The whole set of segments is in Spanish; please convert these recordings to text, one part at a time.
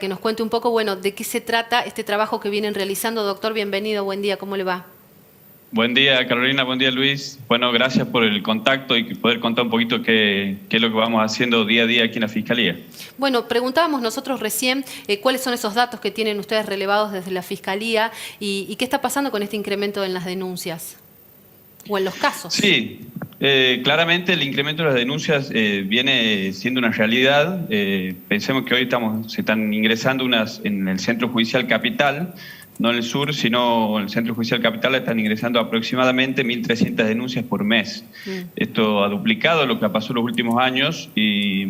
Que nos cuente un poco, bueno, de qué se trata este trabajo que vienen realizando. Doctor, bienvenido, buen día, ¿cómo le va? Buen día, Carolina, buen día, Luis. Bueno, gracias por el contacto y poder contar un poquito qué es lo que vamos haciendo día a día aquí en la Fiscalía. Bueno, preguntábamos nosotros recién cuáles son esos datos que tienen ustedes relevados desde la Fiscalía y qué está pasando con este incremento en las denuncias o en los casos. Sí, claramente el incremento de las denuncias viene siendo una realidad. Pensemos que hoy se están ingresando unas en el Centro Judicial Capital, no en el sur, sino en el Centro Judicial Capital están ingresando aproximadamente 1.300 denuncias por mes. Esto ha duplicado lo que pasó en los últimos años y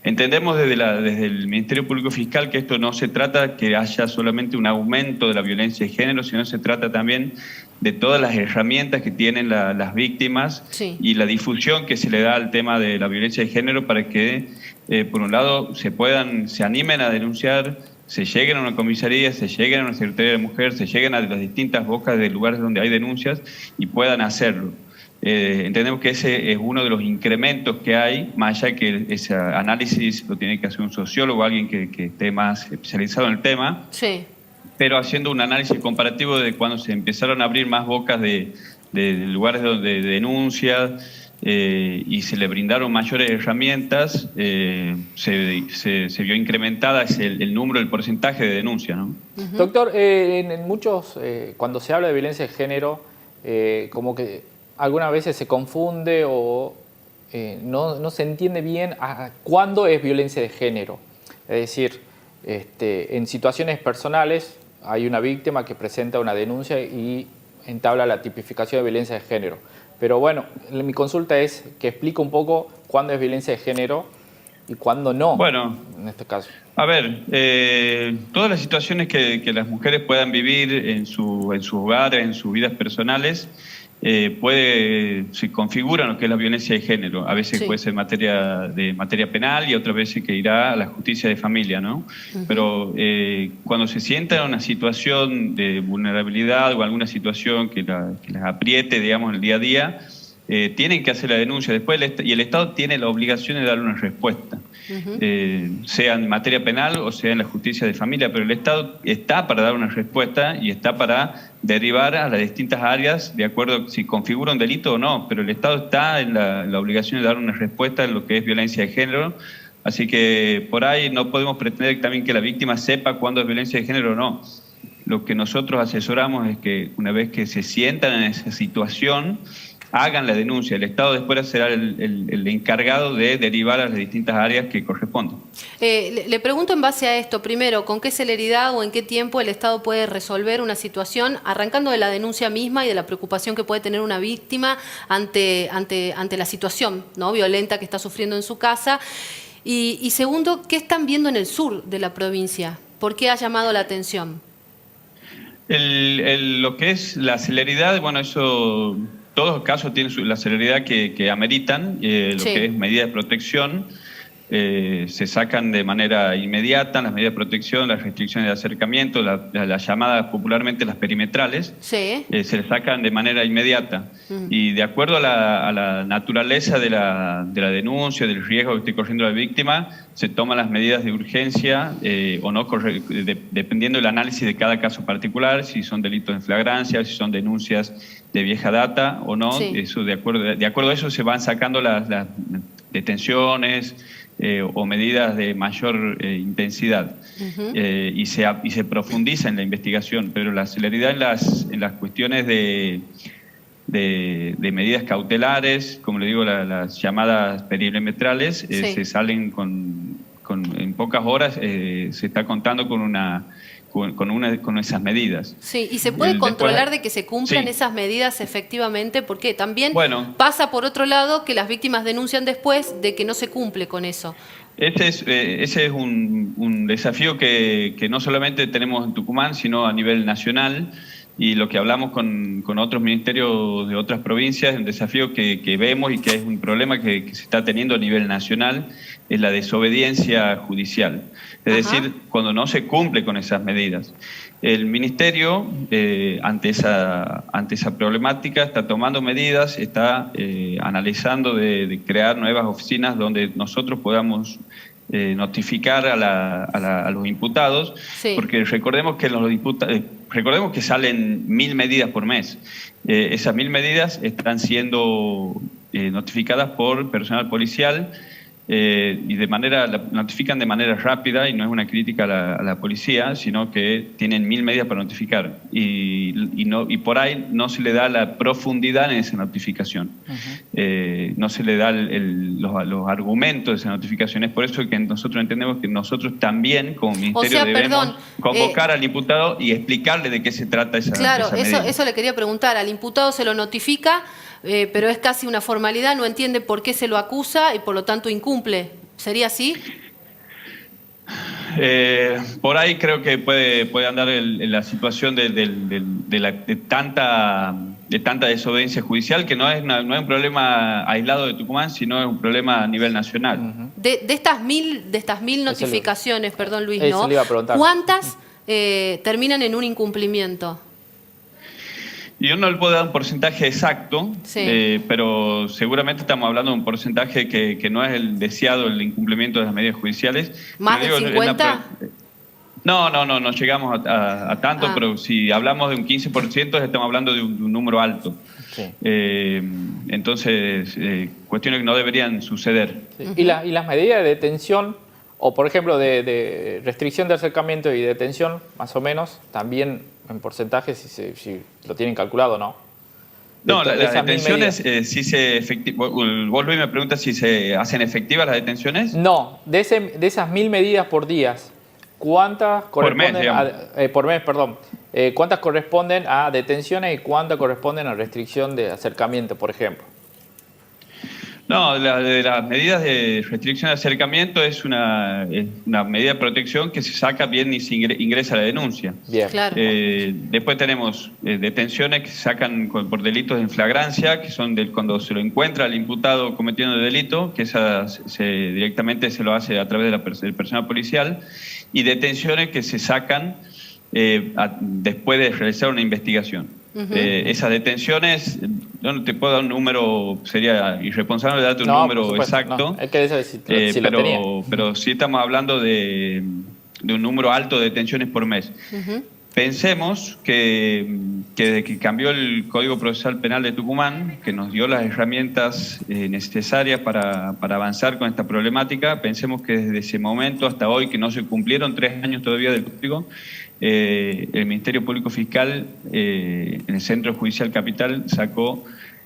entendemos desde el Ministerio Público Fiscal que esto no se trata que haya solamente un aumento de la violencia de género, sino se trata también de todas las herramientas que tienen las víctimas y la difusión que se le da al tema de la violencia de género para que, por un lado, se animen a denunciar, se lleguen a una comisaría, se lleguen a una secretaría de mujer, se lleguen a las distintas bocas de lugares donde hay denuncias y puedan hacerlo. Entendemos que ese es uno de los incrementos que hay, más allá que ese análisis lo tiene que hacer un sociólogo, alguien que esté más especializado en el tema, pero haciendo un análisis comparativo de cuando se empezaron a abrir más bocas de lugares donde denuncias y se le brindaron mayores herramientas, se vio incrementada el número, el porcentaje de denuncias, ¿no? Doctor, en muchos, cuando se habla de violencia de género, como que algunas veces se confunde o no se entiende bien cuándo es violencia de género. Es decir, en situaciones personales hay una víctima que presenta una denuncia y entabla la tipificación de violencia de género. Pero bueno, mi consulta es que explique un poco cuándo es violencia de género y cuándo no, bueno, en este caso. A ver, todas las situaciones que las mujeres puedan vivir en sus hogares, en sus vidas personales, se configuran lo que es la violencia de género. A veces puede ser materia penal y otras veces que irá a la justicia de familia, ¿no? Pero cuando se sienta en una situación de vulnerabilidad o alguna situación que las apriete, digamos, en el día a día, tienen que hacer la denuncia después y el Estado tiene la obligación de darle una respuesta, sea en materia penal o sea en la justicia de familia, pero el Estado está para dar una respuesta y está para derivar a las distintas áreas de acuerdo si configura un delito o no, pero el Estado está en la obligación de dar una respuesta en lo que es violencia de género, así que por ahí no podemos pretender también que la víctima sepa cuándo es violencia de género o no. Lo que nosotros asesoramos es que una vez que se sientan en esa situación, hagan la denuncia. El Estado después será el encargado de derivar a las distintas áreas que corresponden. Le pregunto en base a esto, primero, ¿con qué celeridad o en qué tiempo el Estado puede resolver una situación, arrancando de la denuncia misma y de la preocupación que puede tener una víctima ante la situación, ¿no?, violenta que está sufriendo en su casa? Y segundo, ¿qué están viendo en el sur de la provincia? ¿Por qué ha llamado la atención? Lo que es la celeridad, bueno, eso... Todos los casos tienen la celeridad que ameritan, lo que es medidas de protección, se sacan de manera inmediata, las medidas de protección, las restricciones de acercamiento, las llamadas popularmente las perimetrales, se les sacan de manera inmediata. Y de acuerdo a la naturaleza de la denuncia, del riesgo que esté corriendo la víctima, se toman las medidas de urgencia o no, dependiendo del análisis de cada caso particular, si son delitos de flagrancia, si son denuncias de vieja data o no. Eso, de acuerdo a eso se van sacando las detenciones o medidas de mayor intensidad y se profundiza en la investigación, pero la celeridad en las cuestiones de medidas cautelares, como le digo, las llamadas perimetrales, se salen en pocas horas, se está contando con esas medidas. Sí, ¿y se puede controlar de que se cumplan esas medidas efectivamente? Porque también pasa por otro lado que las víctimas denuncian después de que no se cumple con eso. Ese es un desafío que no solamente tenemos en Tucumán, sino a nivel nacional. Y lo que hablamos con otros ministerios de otras provincias, un desafío que vemos y que es un problema que se está teniendo a nivel nacional, es la desobediencia judicial. Es decir, cuando no se cumple con esas medidas. El ministerio, ante esa problemática, está tomando medidas, está analizando de crear nuevas oficinas donde nosotros podamos notificar a los imputados, Sí. porque recordemos que salen 1000 medidas por mes. Esas 1000 medidas están siendo notificadas por personal policial y notifican de manera rápida, y no es una crítica a la policía, sino que tienen 1000 medidas para notificar y por ahí no se le da la profundidad en esa notificación. No se le da los argumentos de esa notificación. Es por eso que nosotros entendemos que nosotros también como ministerio debemos convocar al imputado y explicarle de qué se trata esa Claro, medida. eso le quería preguntar. Al imputado se lo notifica, pero es casi una formalidad, no entiende por qué se lo acusa y por lo tanto incumple. ¿Sería así? Por ahí creo que puede andar la situación de tanta desobediencia judicial, que no es un problema aislado de Tucumán, sino es un problema a nivel nacional. De estas mil notificaciones, perdón Luis, eso le iba a preguntar. ¿Cuántas terminan en un incumplimiento? Yo no le puedo dar un porcentaje exacto, Sí. pero seguramente estamos hablando de un porcentaje que no es el deseado, el incumplimiento de las medidas judiciales. ¿Más de 50? No llegamos a tanto, pero si hablamos de un 15%, estamos hablando de un número alto. Sí. Entonces, cuestiones que no deberían suceder. Sí. ¿Y las medidas de detención, o por ejemplo de restricción de acercamiento y detención, más o menos, también en porcentaje, si lo tienen calculado o no? No, las detenciones sí se efectivan. Vos, Luis, me preguntas si se hacen efectivas las detenciones. No, de esas 1000 medidas por días, ¿cuántas corresponden por mes, perdón. ¿Cuántas corresponden a detenciones y cuántas corresponden a restricción de acercamiento, por ejemplo? No, de las medidas de restricción de acercamiento es una medida de protección que se saca bien y se ingresa la denuncia. Bien. Claro. Después tenemos detenciones que se sacan por delitos de inflagrancia, que son cuando se lo encuentra al imputado cometiendo el delito, que directamente se lo hace a través del personal policial, y detenciones que se sacan después de realizar una investigación. Esas detenciones, yo no te puedo dar un número, sería irresponsable darte un número exacto, no, pero sí estamos hablando de un número alto de detenciones por mes. Pensemos que desde que cambió el Código Procesal Penal de Tucumán, que nos dio las herramientas necesarias para avanzar con esta problemática, pensemos que desde ese momento hasta hoy, que no se cumplieron 3 años todavía del Código, el Ministerio Público Fiscal en el Centro Judicial Capital sacó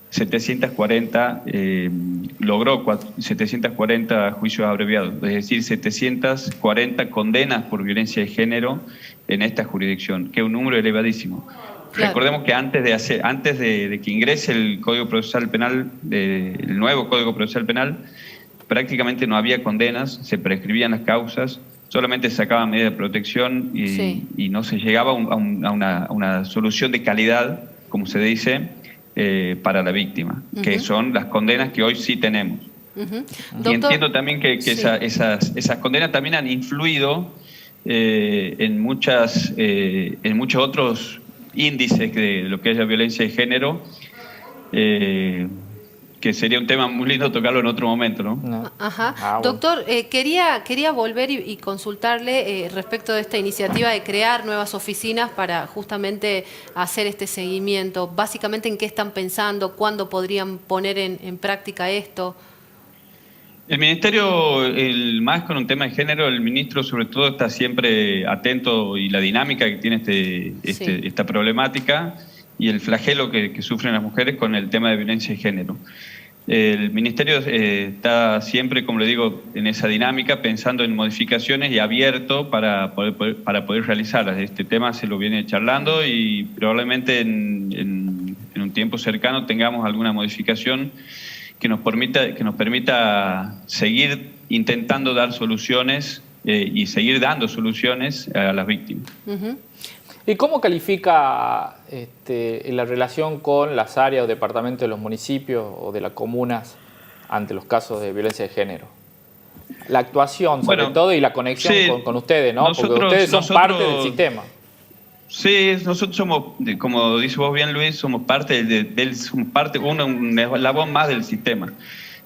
740, logró 740 juicios abreviados, es decir, 740 condenas por violencia de género en esta jurisdicción, que es un número elevadísimo. Claro. Recordemos que antes de que ingrese el Código Procesal Penal, el nuevo Código Procesal Penal, prácticamente no había condenas, se prescribían las causas, solamente se sacaban medidas de protección y no se llegaba a una solución de calidad, como se dice, para la víctima, que son las condenas que hoy sí tenemos. Y entiendo también que esas condenas también han influido en muchos otros índices de lo que es la violencia de género, que sería un tema muy lindo tocarlo en otro momento, ¿no? Ajá. Bueno. Doctor, quería volver y consultarle respecto de esta iniciativa de crear nuevas oficinas para justamente hacer este seguimiento. Básicamente, ¿en qué están pensando? ¿Cuándo podrían poner en práctica esto? El Ministerio, más con un tema de género, el ministro sobre todo está siempre atento y la dinámica que tiene esta problemática y el flagelo que sufren las mujeres con el tema de violencia de género. El Ministerio está siempre, como le digo, en esa dinámica, pensando en modificaciones y abierto para poder realizarlas. Este tema se lo viene charlando y probablemente en un tiempo cercano tengamos alguna modificación que nos permita seguir intentando dar soluciones y seguir dando soluciones a las víctimas. ¿Y cómo califica la relación con las áreas o departamentos de los municipios o de las comunas ante los casos de violencia de género? La actuación, sobre todo, y la conexión con ustedes, ¿no? Porque ustedes son parte del sistema. Sí, nosotros somos, como dice vos bien, Luis, somos parte un eslabón más del sistema.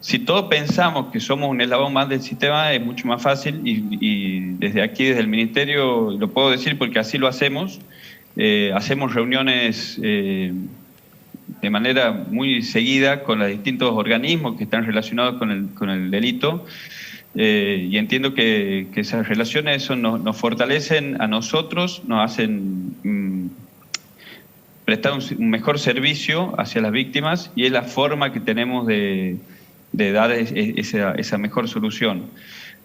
Si todos pensamos que somos un eslabón más del sistema, es mucho más fácil y desde aquí, desde el Ministerio, lo puedo decir porque así lo hacemos. Hacemos reuniones de manera muy seguida con los distintos organismos que están relacionados con el delito y entiendo que esas relaciones eso nos fortalecen a nosotros, nos hacen prestar un mejor servicio hacia las víctimas y es la forma que tenemos de dar esa mejor solución.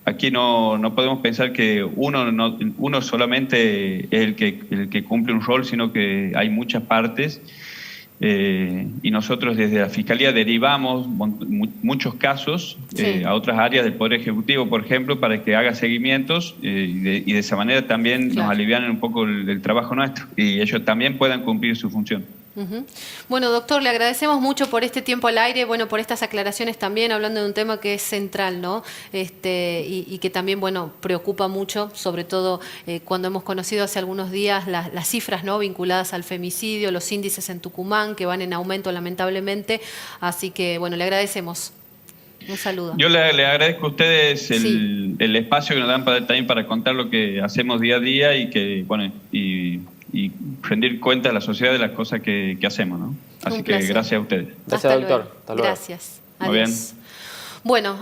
Aquí no podemos pensar que uno solamente es el que cumple un rol, sino que hay muchas partes y nosotros desde la Fiscalía derivamos muchos casos a otras áreas del Poder Ejecutivo, por ejemplo, para que haga seguimientos y de esa manera también nos alivianen un poco el trabajo nuestro y ellos también puedan cumplir su función. Bueno, doctor, le agradecemos mucho por este tiempo al aire, bueno, por estas aclaraciones también, hablando de un tema que es central, ¿no? Y que también, bueno, preocupa mucho, sobre todo cuando hemos conocido hace algunos días las cifras, ¿no?, vinculadas al femicidio, los índices en Tucumán, que van en aumento lamentablemente. Así que, bueno, le agradecemos. Un saludo. Yo le agradezco a ustedes el espacio que nos dan también para contar lo que hacemos día a día y que, bueno, y rendir cuenta a la sociedad de las cosas que hacemos, ¿no? Así que gracias a ustedes. Gracias, doctor. Hasta luego. Gracias. Muy bien. Bueno.